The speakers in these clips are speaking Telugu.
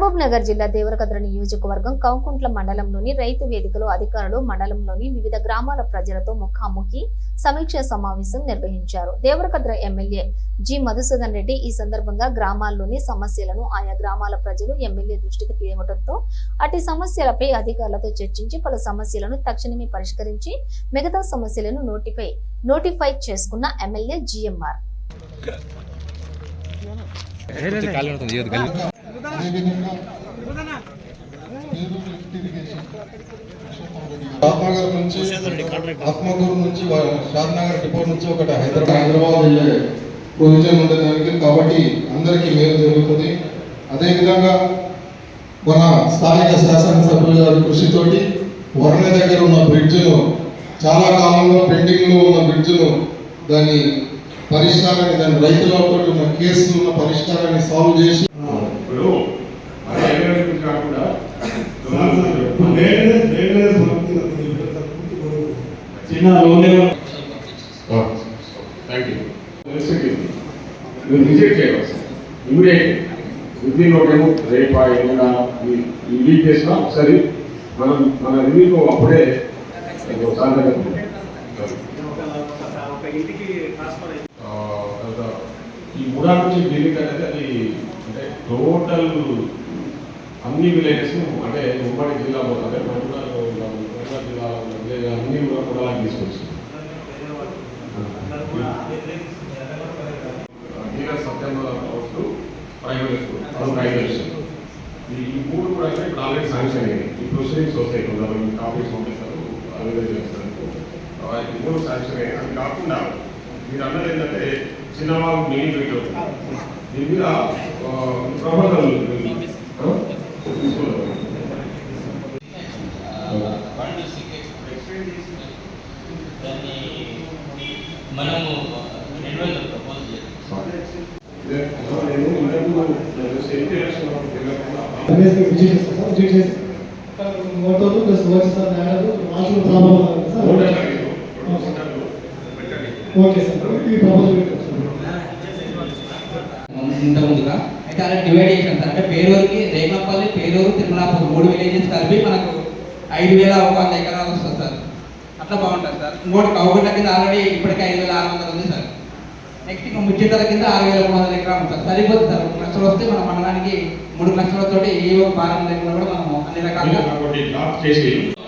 మహబూబ్ నగర్ జిల్లా దేవరకద్ర నియోజకవర్గం కౌకుంట్ల మండలంలోని రైతు వేదికలో అధికారులు మండలంలోని వివిధ గ్రామాల ప్రజలతో ముఖాముఖి సమీక్ష సమావేశం నిర్వహించారు. దేవరకద్ర ఎమ్మెల్యే జి మధుసూదన్ రెడ్డి ఈ సందర్భంగా గ్రామాల్లోని సమస్యలను ఆయా గ్రామాల ప్రజలు ఎమ్మెల్యే దృష్టికి తేవడంతో అట్టి సమస్యలపై అధికారులతో చర్చించి పలు సమస్యలను తక్షణమే పరిష్కరించి మిగతా సమస్యలను నోటిఫై చేసుకున్న ఎమ్మెల్యే జిఎంఆర్ షాద్నగర్ నుంచి ఆత్మకూరు నుంచి షాద్నగర్ డిపో నుంచి ఒకటి హైదరాబాద్ వెళ్ళే ప్రొవిజన్ ఉండేదానికి కాబట్టి అందరికీ మేలు జరుగుతుంది. అదేవిధంగా మన స్థానిక శాసనసభ్యుల గారి కృషితోటి వరణ దగ్గర ఉన్న బ్రిడ్జ్ను చాలా కాలంలో పెండింగ్లో ఉన్న బ్రిడ్జ్ను దాని పరిష్కారాన్ని దాని రైతులతో ఉన్న కేసులు ఉన్న పరిష్కారాన్ని సాల్వ్ చేసి రిజెక్ట్ చేయాలి ఇమీడియట్ విత్ రేపా ఏమైనా ఈ వీక్ చేసినా ఒకసారి మన రివ్యూలో అప్పుడే ఈ మూడా నుంచి బిల్లింగ్ అనేది అది అంటే టోటల్ అన్ని విలేజెస్ అంటే ఉమ్మడి జిల్లా అంటే మహబూబ్నగర్ జిల్లాలో విలేజ్ అన్ని కూడా తీసుకొచ్చింది. ఈ మూడు కూడా ఇప్పుడు ఆల్రెడీ శాంక్షన్ అయ్యాయి. ఈ ప్రొసీడింగ్స్ వస్తాయి కొంతమంది కాపీస్ పంపిస్తారు అవైలబుల్ చేస్తారు. ఈ మూడు శాంక్షన్ అయ్యాయి. అది కాకుండా మీరు అన్నది ఏంటంటే చిన్నవాళ్ళు మినీ వీడియో దీని మీద ప్రపోజల్ మనము ఇంత ముందుగా అయితే అలా డివైడ్ చేసాం సార్. అంటే పేరూరుకి రేగంపల్లి, పేరూరు, తిరుమలాపూర్ 3 విలేజెస్ కలిపి మనకు 5,100 ఎకరాలు వస్తుంది సార్. అట్లా బాగుంటుంది సార్. ఇంకోటి కౌగుట్ల కింద ఆల్రెడీ ఇప్పటికే 5,600 ఉంది సార్. నెక్స్ట్ ఇంకా ముచ్చితల కింద 6,300 ఎకరాలు ఉంటుంది. సరిపోతుంది సార్. 1 లక్షలు వస్తే మన మండలానికి 3 లక్షలతో ఏ ఒక భారం లేకుండా కూడా మనము అన్ని రకాలుగా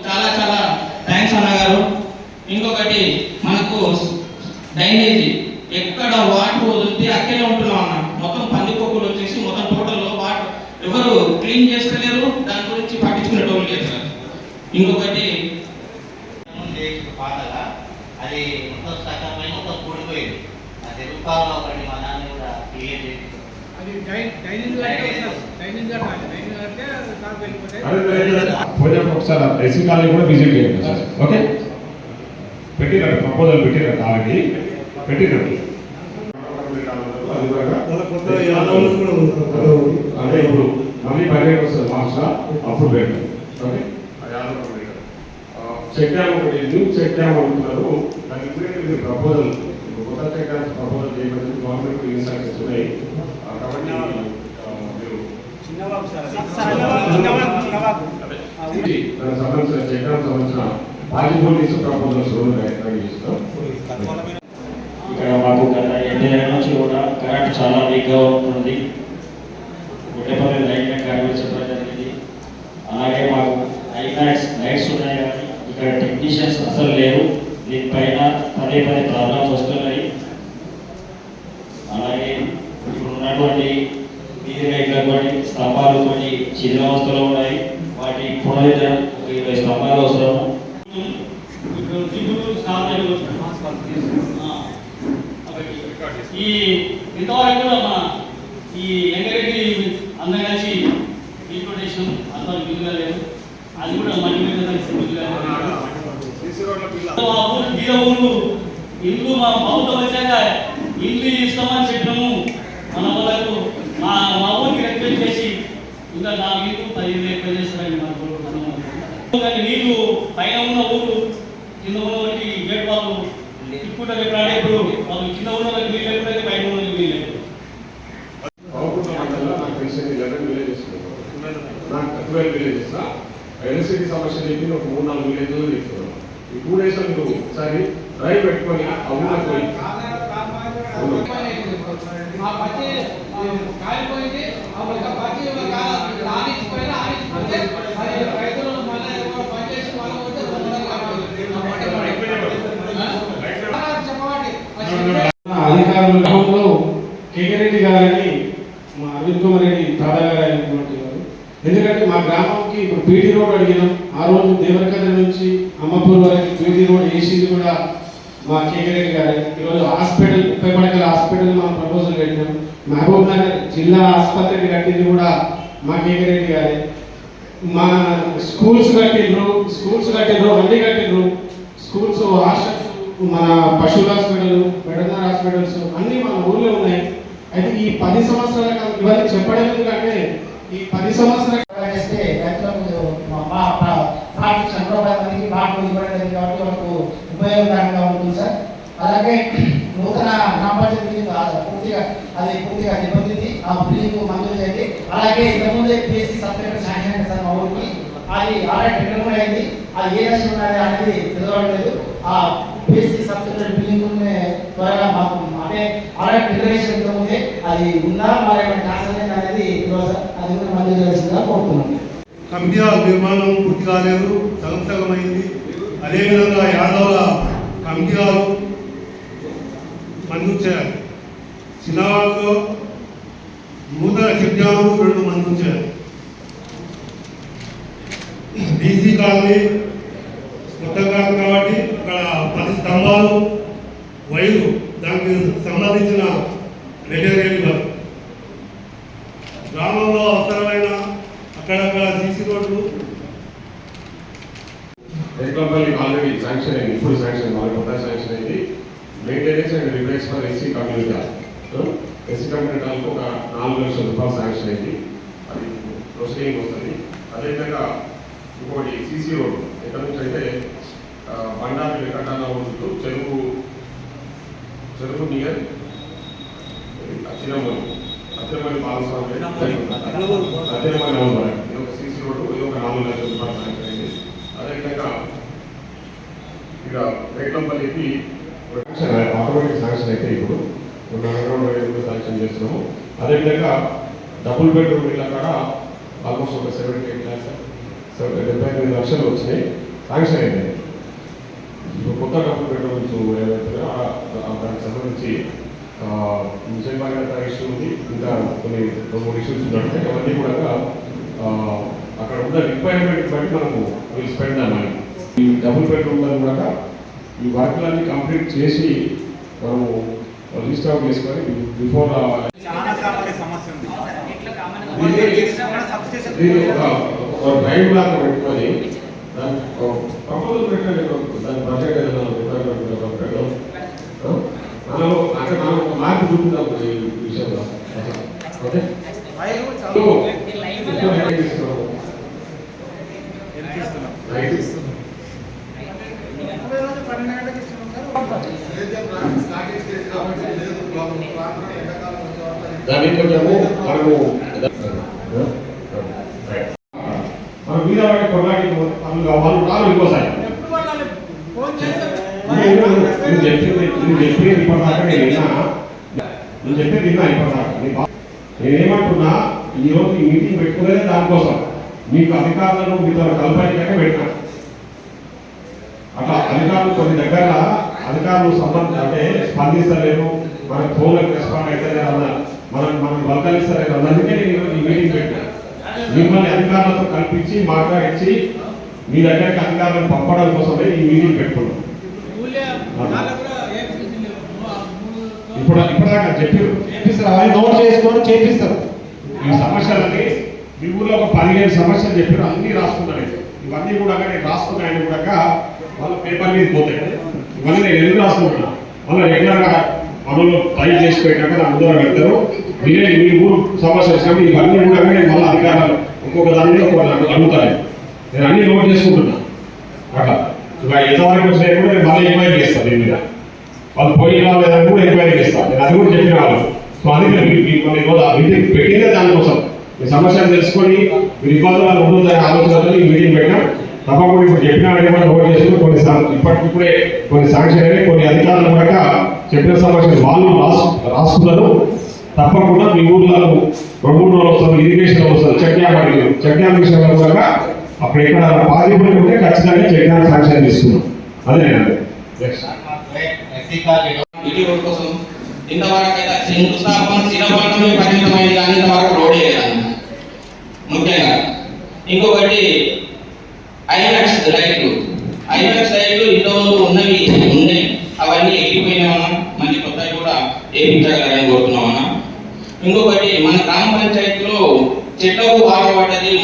చాలా చాలా థ్యాంక్స్ అన్నగారు. ఇంకొకటి మనకు డ్రైనేజీ ఎక్కడ వాటర్ వదిలితే అక్కడే ఉంటున్నాం అన్న. మొత్తం పందికొక్కులు వచ్చేసి మొత్తం టోటల్లో వాటర్ ఎవరు క్లీన్ చేస్తలేరు. దాని గురించి పట్టించుకునేటోళ్ళు లేదు సార్. ఇంకొకటి పాటగా అది మొత్తం సగమైన మొత్తం కూడిపోయింది. అది రూపాయలు ఒకటి మా నాన్న కూడా క్లియర్ చేసి ఒకసారి ఎస్సీ కాలనీ కూడా విజిట్ చేయండి సార్. ఓకే పెట్టినట్టు ప్రపోజల్ పెట్టినట్టు ఆల్రెడీ పెట్టినట్టు అంటే ఇప్పుడు మళ్ళీ పర్యటన వస్తుంది మార్క్స్ అప్పుడు పెట్టారు. ఓకే చెక్ డ్యామ్ ఒకటి న్యూ చెక్ డ్యామ్ అంటున్నారు. దానికి మీరు ప్రపోజల్ కొత్త చెక్ డ్యామ్స్ ప్రపోజల్ చేయబడింది. గవర్నమెంట్ ఇన్స్ట్రక్షన్స్ ఉన్నాయి కాబట్టి మీరు సంబంధించిన చెక్ డ్యామ్ సంబంధించిన పాజిబిలిటీస్ ప్రపోజల్స్ రెడీ చేస్తాం. ఇక్కడ మాకు గత 8 నెలల నుంచి కూడా కరెంట్ చాలా వీక్గా ఉంటుంది. గుడ్డపల్లి లైట్ కార్మికులు చెప్పడం జరిగింది. అలాగే మాకు లైట్స్ ఉన్నాయి కానీ ఇక్కడ టెక్నీషియన్స్ అసలు లేరు. దీనిపైన పదే ప్రాబ్లమ్స్ వస్తున్నాయి. అలాగే ఇప్పుడు ఉన్నటువంటి వీధి లైట్లతోటి స్తంభాలు కొన్ని శిథిలావస్థలో ఉన్నాయి. వాటి పునరుద్ధరణ 20 స్తంభాలు అవసరం. ఈ ఇంతవరకు కూడా మన ఈ ఎంగరెడ్డి అందరం కలిసి ఇంట్రొడక్షన్ అంతా బిల్లుగా లేదు. అది కూడా మట్టి మీద ఇల్లు మా ప్రభుత్వం వచ్చాక ఇల్లు ఇస్తామని చెప్పినాము. మన వాళ్ళకు మా ఊరికి రిక్వెస్ట్ చేసి ఇంకా 4 ఇల్లు 15 ఎక్కువ చేస్తారని మనకు నీళ్ళు పైన ఉన్న ఊరు కింద ఉన్న వాళ్ళకి గేట్ వాళ్ళు తిప్పుకుంటారు. ఎప్పుడంటే ఇప్పుడు వాళ్ళు కింద ఉన్న వాళ్ళకి నీళ్ళు ఎప్పుడైతే పైన ఉన్న వాళ్ళకి నీళ్ళు నాకు 12 విలేజెస్ ఎలక్ట్రిసిటీ సమస్య చెప్పి ఒక 3-4 విలేజ్లో చెప్తున్నాను. ఈ 2 డేస్లో మీరు ఒకసారి డ్రైవ్ పెట్టుకొని ఆ ఊళ్ళో పోయి ఆ పచ్చి కాలిపోయింది ఆ పచ్చి ఆడించిపోయినా ఆడించిపోతే అది రైతులు మళ్ళీ పనిచేసి వాళ్ళు అధికారులు కేకిరెడ్డి గారని మా అరవింద్ కుమార్ రెడ్డి తాత గారు అయినటువంటి వారు. ఎందుకంటే మా గ్రామంకి ఇప్పుడు పీటీ రోడ్ అడిగినాం. ఆ రోజు దేవరకద్ర నుంచి అమ్మపూర్ వరకు పీటీ రోడ్ వేసింది కూడా మా కేకిరెడ్డి గారే. ఈరోజు హాస్పిటల్ 30 పడకల హాస్పిటల్ మనం ప్రపోజల్ పెట్టినాం. మహబూబ్ నగర్ జిల్లా ఆసుపత్రిని కట్టింది కూడా మా కేకిరెడ్డి గారే. మా స్కూల్స్ కట్టిండ్రు, అన్ని కట్టిండ్రు. స్కూల్స్, హాస్టల్స్, మన పశువుల హాస్పిటల్, వెటర్నరీ హాస్పిటల్స్ అన్నీ మన ఊర్లో ఉన్నాయి. అయితే ఈ 10 సంవత్సరాల ఇవన్నీ చెప్పడం ఎందుకంటే ఈ 10 సంవత్సరాలు చేస్తే రైతులకు పార్టీ చంద్రబాబు పార్టీ ఇవ్వడం కాబట్టి వాళ్ళకు ఉపయోగకరంగా ఉంటుంది సార్. అలాగే నూతన గ్రామ పంచాయతీ పూర్తిగా నిబంధించి ఆ బిల్డింగ్ మంజూరు చేయండి. అలాగే ఇంతకుముందే పిఎస్సి సబ్సిడీ శాంక్షన్ అయింది సార్ మా ఊరికి. అది ఆల్రెడీ టెండర్ కూడా అయింది. అది ఏ దశ ఉన్నది అనేది తెలియట్లేదు. ఆ పిఎస్సి సబ్సిడీ బిల్డింగ్ త్వరగా మాకు అంటే ఆల్రెడీ టెండర్ వేసిన ఇంతకుముందే అది ఉందా మరి క్యాన్సల్ అయింది అనేది అది కూడా మంజూరు చేయాల్సిందిగా కోరుతున్నాను. కమిటీ హాల్ నిర్మాణం పూర్తి కాలేదు, సగం అయింది. అదేవిధంగా యాదవుల కమిటీ హాల్ మంజూరు చేయాలి. చిన్నవాళ్ళలో నూతన చిట్యాలు 2 మంజూరు చేయాలి. బీసీ కాలనీ మొత్తం కాదు కాబట్టి అక్కడ 10 స్తంభాలు వైరు దానికి సంబంధించిన మెటీరియల్ గ్రామంలో అవసరమైన అక్కడక్కడ సీసీ రోడ్లు రేట్లపల్లి ఆల్రెడీ శాంక్షన్ అయింది. ఇప్పుడు శాంక్షన్ కొత్త శాంక్షన్ అయింది. Maintenance and repairs for SC community హాల్కు ఒక 4 లక్షల రూపాయలు శాంక్షన్ అయింది. అది ప్రొసీడింగ్ వస్తుంది. అదేవిధంగా ఇంకోటి సీసీ రోడ్ ఎక్కడి నుంచి అంటే బండారు కట్టాల రోడ్డు చెరువు నియర్ అచ్చిరమల్లి పాలస్వామి అచ్చిరమల్లి నవంబర్ ఇది ఒక సీసీ రోడ్డు. ఇది ఒక 4 లక్షల రూపాయలు శాంక్షన్ అయింది. అదేవిధంగా ఇక రేట్లంపల్లికి ఆటోమేటిక్ శాంక్షన్ అయితే ఇప్పుడు శాంక్షన్ చేస్తున్నాము. అదేవిధంగా డబుల్ బెడ్రూమ్ ఇళ్ళ కాడ ఆల్మోస్ట్ ఒక 78 లక్షలు వచ్చినాయి, శాంక్షన్ అయింది. ఇప్పుడు కొత్త డబుల్ బెడ్రూమ్స్ ఏవైతే దానికి సంబంధించి మున్సిపల్ ఇష్యూ ఉంది, ఇంకా కొన్ని 2-3 ఇష్యూస్ ఉన్నట్టు అవన్నీ కూడా అక్కడ ఉన్న రిక్వైర్మెంట్ బట్టి మనము విల్ స్పెండ్ అన్నమాట. ఈ డబుల్ బెడ్రూమ్లో కూడా ఈ వర్క్లన్నీ కంప్లీట్ చేసి మనము రిజిస్టర్ చేసుకొని బిఫోర్ డ్రైవ్ లాగా పెట్టుకొని దాని ప్రపోజల్ పెట్టండి. దాని బడ్జెట్ ఏదైనా మనం అంటే మనం మార్పు చూపుతాం ఈ విషయంలో. ఓకే దాన్ని కొంచెము మనము మనం మీద పడే కొట్లాడి వాళ్ళు రాదు ఇంకోసారి. నువ్వు చెప్పేది ఇప్పటిదాకా నేను చెప్పేది విన్నా ఇప్పటిదాకా. నేనేమంటున్నా, ఈరోజు ఈ మీటింగ్ పెట్టుకునేది దానికోసం, మీకు అధికారులను మీతో కల్పనికనే పెట్టినా. అట్లా అధికారులు కొన్ని దగ్గర అధికారులు అంటే స్పందిస్తలేరు, మనకు ఫోన్లకు రెస్పాండ్ అయితే మనం బలకలిస్తలేదు. అందుకే నేను ఈ మీటింగ్ పెట్టినా. మిమ్మల్ని అధికారులతో కల్పించి మాట్లాడించి మీ దగ్గరికి అధికారులను పంపడం కోసమే ఈ మీటింగ్ పెట్టుకున్నాం. ఇప్పటిదాకా చెప్పారు, చేపిస్తారు, అవన్నీ నోట్ చేసుకొని చేపిస్తారు. ఈ సమస్యలన్నీ మీ ఊళ్ళో ఒక 15 సమస్యలు చెప్పారు, అన్నీ రాసుకున్నాను. ఇవన్నీ కూడా నేను రాసుకున్నాయని కూడా వాళ్ళ పేపర్ మీద పోతాయి. ఇవన్నీ నేను ఎందుకు రాసుకుంటున్నా, మళ్ళీ రెగ్యులర్గా మనలో టైప్ చేసి పెట్టాక నా ముందర పెడతారు. మీరే మీ ఊరు సమస్య వచ్చినప్పుడు ఇవన్నీ కూడా నేను మళ్ళీ అధికారులు ఒక్కొక్క దాని మీద ఒక్కొక్క అడుగుతాను. నేను అన్ని నోట్ చేసుకుంటున్నా. అట్లా ఇక ఎంతవరకు వచ్చినాయి కూడా నేను మళ్ళీ ఎంక్వైరీ చేస్తాను. దీని మీద వాళ్ళు పోయినా లేదని కూడా ఎంక్వైరీ చేస్తాను. నేను అది కూడా చెప్పిన వాళ్ళు. సో అది కొన్ని రోజులు మీటింగ్ పెట్టిందే దానికోసం. మీ సమస్యలు తెలుసుకొని మీరు ఇబ్బందులు ఉంటుందని ఆలోచనతో ఈ మీటింగ్ పెట్టినా తప్పకుండా ఇప్పుడు చెప్పిన కూడా నోట్ చేసుకుని ఇప్పటికిప్పుడే కొన్ని శాంక్షన్ అయినాయి, కొన్ని అధికారులు కూడా చెప్పిన సమస్యలు వాళ్ళు రాసుకున్నారు. తప్పకుండా మీ ఊర్లలో 2-3 రోజులు వస్తారు, ఇరిగేషన్ వస్తారు, చెక్ డ్యామ్ విషయంలో కూడా అప్పుడు ఇక్కడ పాజిబుల్ ఉంటే ఖచ్చితంగా చెక్ డ్యామ్ శాంక్షన్ తీసుకున్నాం. అదే నేను బీటీ రోడ్ కోసం ఇంతవరకు అయితే శంకుస్థాపన శిలాఫలకమే పరిమితమైంది కానీ ఇంతవరకు రోడ్ వేయలేదు. ముఖ్యంగా ఇంకొకటి ఐమాక్స్ లైట్లు ఇంతకుముందు ఉన్నవి ఉన్నాయి, అవన్నీ ఎక్కిపోయినామన్నా మళ్ళీ కొత్తవి కూడా వేయించగలరని కోరుతున్నామన్నా. ఇంకొకటి మన గ్రామ పంచాయతీలో చెట్లకు వాటర్ పడ్డది, 2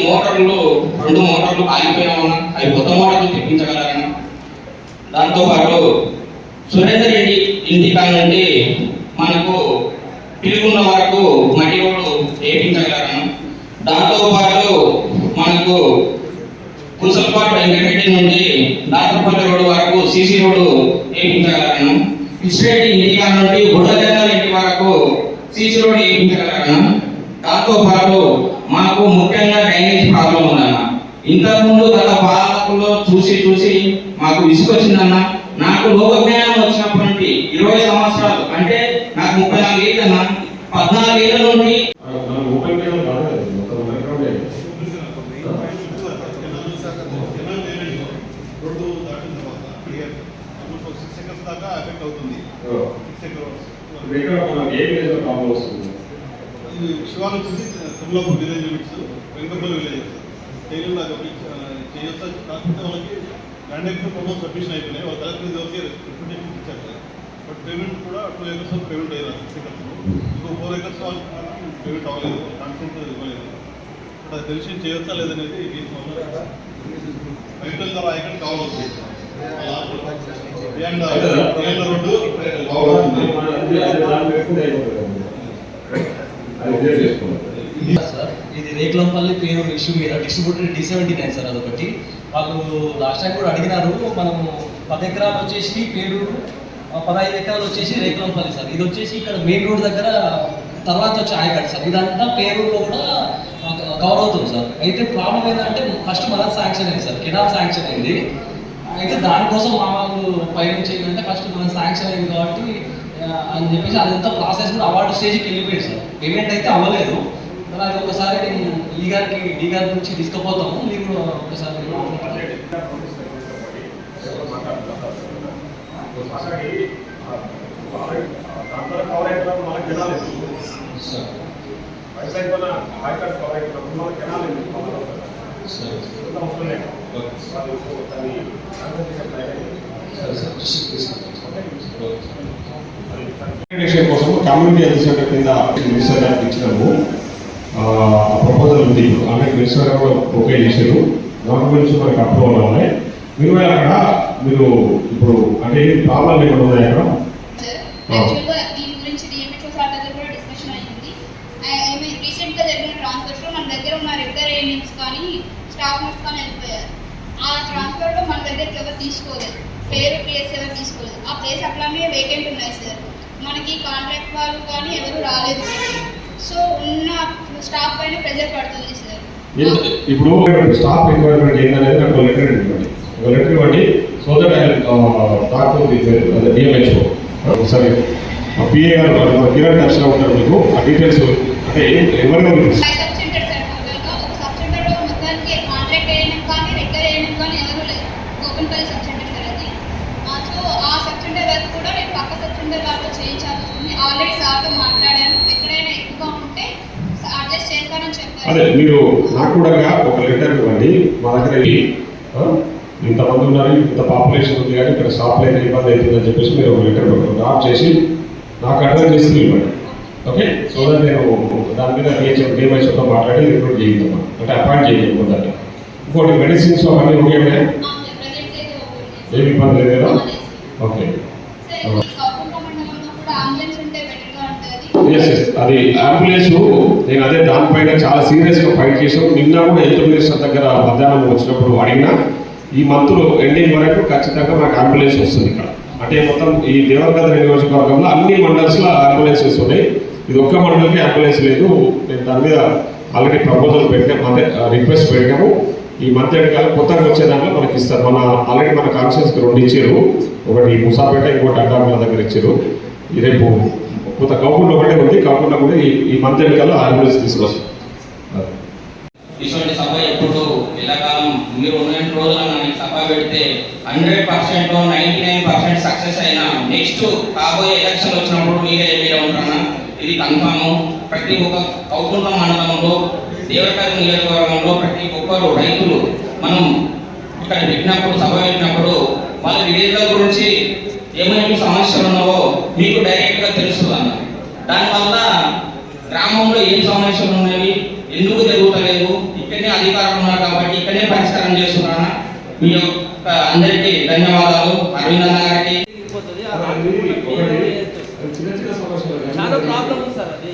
మోటార్లు ఆగిపోయినామన్నా, అవి కొత్త మోటార్లు తెప్పించగలరన్నా. దాంతోపాటు సురేందర్ రెడ్డి ఇంటి కాడ నుండి మనకు పిలుగున్న వరకు మట్టి రోడ్డు వేయించగలరన్నా. దాంతోపాటు మనకు కుసల్పాటు వెంకటరెడ్డి నుండి దాతపల్లి రోడ్డు వరకు సీసీ రోడ్డు వేయించగలరను. ఇస్రెడ్డి ఇంటి కాడ నుండి బుడ్డజంగల్ ఇంటి వరకు సీసీ రోడ్డు వేయించగలరను. దాంతోపాటు మాకు ముఖ్యంగా డ్రైనేజ్ ప్రాబ్లం ఉందన్న. ఇంతకుముందు గత పాలకుల్లో చూసి మాకు విసుకొచ్చిందన్న. నాకు లోక జ్ఞానం వచ్చినప్పటి నుండి 20 సంవత్సరాలు అంటే నాకు 34 ఏళ్ళన్నా, 14 ఏళ్ళ నుండి దాకా ఎఫెక్ట్ అవుతుంది. ఇది శివాలు వచ్చేసి Tirumalapur village limits, Venkapalli villages ఏరియాలో అది ఒకటి చేయొచ్చా. కాకపోతే వాళ్ళకి ల్యాండ్ ఎక్స్ ప్రపోజ్ సబ్మిషన్ అయిపోయినాయి, వాళ్ళ కలెక్టర్ వరకు రిప్రజెంటేషన్ ఇచ్చారు. బట్ పేమెంట్ కూడా 2 acres వరకు పేమెంట్ అయ్యారు. 6 acres ఇంకో 4 acres వాళ్ళకి పేమెంట్ అవ్వలేదు, కాన్ఫరెన్స్ ఇవ్వలేదు. బట్ అది తెలిసి చేయొచ్చా లేదనేది రైతుల ద్వారా ఎక్కడ కావాలి ఇది రేకులంపల్లి పేరు ఇష్యూ మీద డిస్ట్రిబ్యూటర్ D79 సార్. అదొకటి వాళ్ళు లాస్ట్ టైం కూడా అడిగినారు. మనము 10 ఎకరాలు వచ్చేసి పేరూరు, 15 ఎకరాలు వచ్చేసి రేకులంపల్లి సార్. ఇది వచ్చేసి ఇక్కడ మెయిన్ రోడ్ దగ్గర తర్వాత వచ్చి ఆయకట్ సార్. ఇదంతా పేరూరులో కూడా కవర్ అవుతుంది సార్. అయితే ప్రాబ్లం ఏంటంటే ఫస్ట్ మన శాంక్షన్ అయింది సార్, కెనాల్ శాంక్షన్ అయింది. అయితే దానికోసం మా వాళ్ళు పైనుంచి ఏంటంటే ఫస్ట్ మనం శాంక్షన్ అయింది కాబట్టి అని చెప్పేసి అదంతా ప్రాసెస్ కూడా అవార్డు స్టేజ్కి వెళ్ళిపోయింది సార్. పేమెంట్ అయితే అవ్వలేదు. అలాగే ఒకసారి నేను డి గారి నుంచి తీసుకుపోతాము, మీరు ఒకసారి కోసం కమ్యూనిటీ హెల్త్ సెంటర్ కింద మినిస్టర్ గారికి ఇచ్చినాము. ప్రపోజల్ ఉంది, ఆమె మినిస్టర్ గారు ఓకే చేశారు. గవర్నమెంట్ నుంచి మనకి అప్రూవల్ ఉన్నాయి. మీరు అక్కడ మీరు ఇప్పుడు అంటే ప్రాబ్లం ఏమైనా ఉన్నాయి అక్కడ? దీని గురించి డిఎంహెచ్ఓ సార్ దగ్గర కూడా డిస్కషన్ అయ్యింది. రీసెంట్గా జరిగిన ట్రాన్స్ఫర్స్లో మన దగ్గర ఉన్న రెగ్యులర్ ఏఎన్ఎంస్ కానీ స్టాఫ్ నర్స్ కానీ వెళ్ళిపోయారు. ఆ ట్రాన్స్ఫర్లో మన దగ్గరికి ఎవరు తీసుకోలేదు, పేరు ప్లేస్ ఎవరు తీసుకోలేదు. ఆ ప్లేస్ అట్లానే వేకెంట్ ఉన్నాయి సార్. మనకి కాంట్రాక్ట్ వాళ్ళు కానీ ఎవరు రాలేదు. సో ఉన్న స్టాఫ్ పైన ప్రెజర్ పడుతుంది సార్. ఇప్పుడు స్టాఫ్ రిక్వైర్మెంట్ ఏంటనేది నాకు లెటర్ ఇవ్వండి. లెటర్ ఇవ్వండి so that I doctor DMHO సరే పిఏ గారు కిరణ్ టచ్లో ఉంటారు. మీకు ఆ డీటెయిల్స్ అంటే ఎవరైనా అదే మీరు నాకు కూడా ఒక లెటర్ ఇవ్వండి. మా దగ్గర ఇంతమంది ఉన్నారు, ఇంత పాపులేషన్ ఉంది కానీ ఇక్కడ స్టాప్ లైన్ ఇబ్బంది అవుతుందని చెప్పేసి మీరు ఒక లెటర్ డ్రాప్ చేసి నాకు అడ్రస్ చేసి ఇవ్వండి. ఓకే, సో దట్ నేను దాని మీద డిఎంహెచ్ఓతో మాట్లాడి రిక్రూట్ చేయిద్దాం, అంటే అపాయింట్ చేయకపోతే. ఇంకోటి మెడిసిన్స్ అవన్నీ ఓకే, ఏమి ఇబ్బంది లేదు కదా? ఓకే, అది అంబులెన్స్ నేను అదే దానిపైన చాలా సీరియస్గా ఫైట్ చేసాను. నిన్న కూడా హెల్త్ మినిస్టర్ దగ్గర మధ్యాహ్నం వచ్చినప్పుడు అడిగినా ఈ మంత్ ఎండింగ్ వరకు ఖచ్చితంగా నాకు అంబులెన్స్ వస్తుంది ఇక్కడ. అంటే మొత్తం ఈ దేవరకద్ర నియోజకవర్గంలో అన్ని మండల్స్లో అంబులెన్సెస్ ఉన్నాయి. ఇది ఒక్క మండలికి అంబులెన్స్ లేదు. నేను దాని మీద ఆల్రెడీ ప్రపోజల్ పెట్టాము, అదే రిక్వెస్ట్ పెట్టాము. ఈ మంత్ ఎండ్ కాలం కొత్తగా వచ్చే దాంట్లో మనకి ఇస్తారు. ఆల్రెడీ మన కాన్షియస్కి 2 ఇచ్చారు, ఒకటి ముసాపేట, ఇంకోటి అడ్డాకుల దగ్గర ఇచ్చారు. రేపు కొత్త కౌకుండా ఒకటే ఉంది, కాకుండా కూడా ఈ మంత్ ఎండ్ కాలం ఆర్గనైజ్ తీసుకొస్తాం. ఇటువంటి సభ ఎప్పుడు ఎల్లకాలం మీరు ఉన్న రోజుల సభ పెడితే 100% 99% సక్సెస్ అయినా నెక్స్ట్ కాబోయే ఎలక్షన్ వచ్చినప్పుడు మీరే ఉంటారన్నా, ఇది కన్ఫామ్. ప్రతి ఒక్క కౌకుంట్ల మండలంలో దేవరకద్ర నియోజకవర్గంలో ప్రతి ఒక్కరు రైతులు మనం ఇక్కడ పెట్టినప్పుడు సభ పెట్టినప్పుడు వాళ్ళ విలేజ్ల గురించి ఏమైనా సమస్యలు ఉన్నావో మీకు డైరెక్ట్గా తెలుస్తుంది అన్న. దానివల్ల గ్రామంలో ఏం సమస్యలు ఉన్నవి, ఎందుకు జరుగుతలేదు, ఇక్కడనే అధికారులు ఉన్నారు కాబట్టి ఇక్కడనే పరిష్కారం చేస్తున్నారా. మీ యొక్క అందరికీ ధన్యవాదాలు. అరవింద్ అన్న గారికి చాలా ప్రాబ్లం ఉంది సార్. అది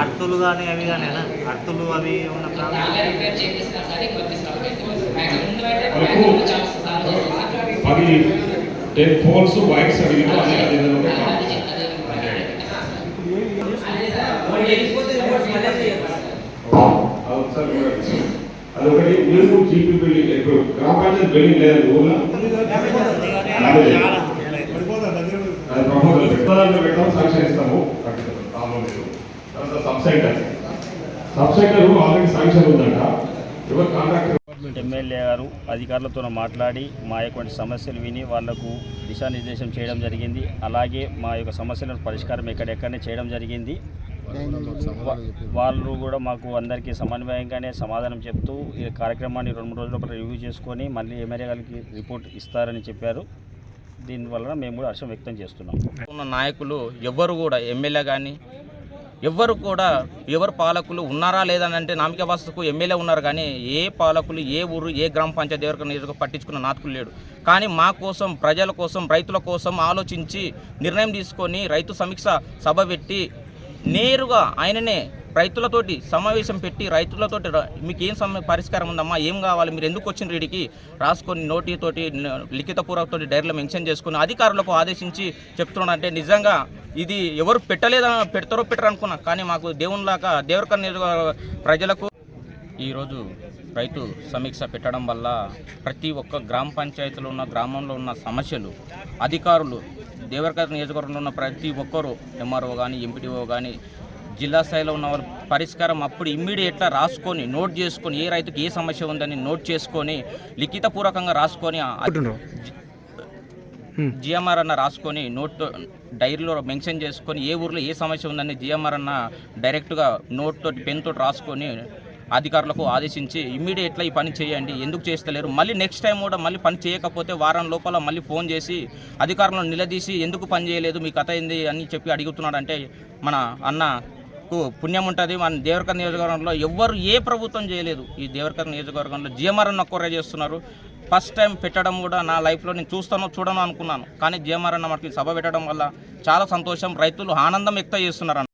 అర్తులు కానీ అవి కానీ అర్తులు అవి ఉన్న అది 10 పోల్స్ వైట్స్ అడిగిన అదొకటి. మీరు జీపీ బిల్డింగ్ ఇప్పుడు గ్రామ పంచాయతీ బిల్డింగ్ లేదు ఊళ్ళో, ప్రపోజల్ పెట్టడం శాంక్షన్ ఇస్తాము. తర్వాత సబ్సెంటర్ ఆల్రెడీ శాంక్షన్ ఉందంట. ఎవరు కాంట్రాక్టర్ ఎమ్మెల్యే గారు అధికారులతో మాట్లాడి మా యొక్క సమస్యలు విని వాళ్లకు దిశానిర్దేశం చేయడం జరిగింది. అలాగే మా యొక్క సమస్యలను పరిష్కారం ఎక్కడెక్కడనే చేయడం జరిగింది. వాళ్ళు కూడా మాకు అందరికీ సమన్వయంగానే సమాధానం చెప్తూ ఈ కార్యక్రమాన్ని 2-3 రోజుల రివ్యూ చేసుకొని మళ్ళీ ఎమ్మెల్యే గారికి రిపోర్ట్ ఇస్తారని చెప్పారు. దీనివల్ల మేము కూడా హర్షం వ్యక్తం చేస్తున్నాం. ఉన్న నాయకులు ఎవ్వరు కూడా ఎమ్మెల్యే కానీ ఎవరు పాలకులు ఉన్నారా లేదని అంటే నామికావాస్తకు ఎమ్మెల్యే ఉన్నారు కానీ ఏ పాలకులు ఏ ఊరు ఏ గ్రామ పంచాయతీ దేవరకద్ర నియోజకవర్గం పట్టించుకున్న నాయకులు లేడు. కానీ మా కోసం, ప్రజల కోసం, రైతుల కోసం ఆలోచించి నిర్ణయం తీసుకొని రైతు సమీక్ష సభ పెట్టి నేరుగా ఆయననే రైతులతోటి సమావేశం పెట్టి రైతులతోటి మీకు ఏం పరిష్కారం ఉందమ్మా, ఏం కావాలి, మీరు ఎందుకు వచ్చిన రీడికి రాసుకొని నోటితోటి లిఖితపూర్వకతోటి డైరీలో మెన్షన్ చేసుకుని అధికారులకు ఆదేశించి చెప్తున్నాడంటే నిజంగా ఇది ఎవరు పెడతారో పెట్టరు అనుకున్నా. కానీ మాకు దేవునిలాగా దేవరకద్ర నియోజకవర్గ ప్రజలకు ఈరోజు రైతు సమీక్ష పెట్టడం వల్ల ప్రతి ఒక్క గ్రామ పంచాయతీలో ఉన్న గ్రామంలో ఉన్న సమస్యలు అధికారులు దేవరకద్ర నియోజకవర్గంలో ఉన్న ప్రతి ఒక్కరు ఎంఆర్ఓ కానీ ఎంపీడీఓ కానీ జిల్లా స్థాయిలో ఉన్న వాళ్ళు పరిష్కారం అప్పుడు ఇమ్మీడియట్గా రాసుకొని నోట్ చేసుకొని ఏ రైతుకి ఏ సమస్య ఉందని నోట్ చేసుకొని లిఖితపూర్వకంగా రాసుకొని జిఎంఆర్ అన్న రాసుకొని డైరీలో మెన్షన్ చేసుకొని ఏ ఊర్లో ఏ సమస్య ఉందని జిఎంఆర్ అన్న డైరెక్ట్గా నోట్ తోటి పెన్ తోటి రాసుకొని అధికారులకు ఆదేశించి ఇమ్మీడియట్గా ఈ పని చేయండి, ఎందుకు చేస్తలేరు, మళ్ళీ నెక్స్ట్ టైం కూడా మళ్ళీ పని చేయకపోతే వారం లోపల మళ్ళీ ఫోన్ చేసి అధికారులను నిలదీసి ఎందుకు పని చేయలేదు, మీ కథ ఏంది అని చెప్పి అడుగుతున్నాడంటే మన అన్నకు పుణ్యం ఉంటుంది. మన దేవరకద్ర నియోజకవర్గంలో ఎవ్వరు ఏ ప్రభుత్వం చేయలేదు. ఈ దేవరకద్ర నియోజకవర్గంలో జిఎంఆర్ అన్న ఒక్కరే చేస్తున్నారు. ఫస్ట్ టైం పెట్టడం కూడా నా లైఫ్లో నేను చూడను అనుకున్నాను. కానీ జిఎంఆర్ అన్న మనకి సభ పెట్టడం వల్ల చాలా సంతోషం, రైతులు ఆనందం వ్యక్తం చేస్తున్నారు.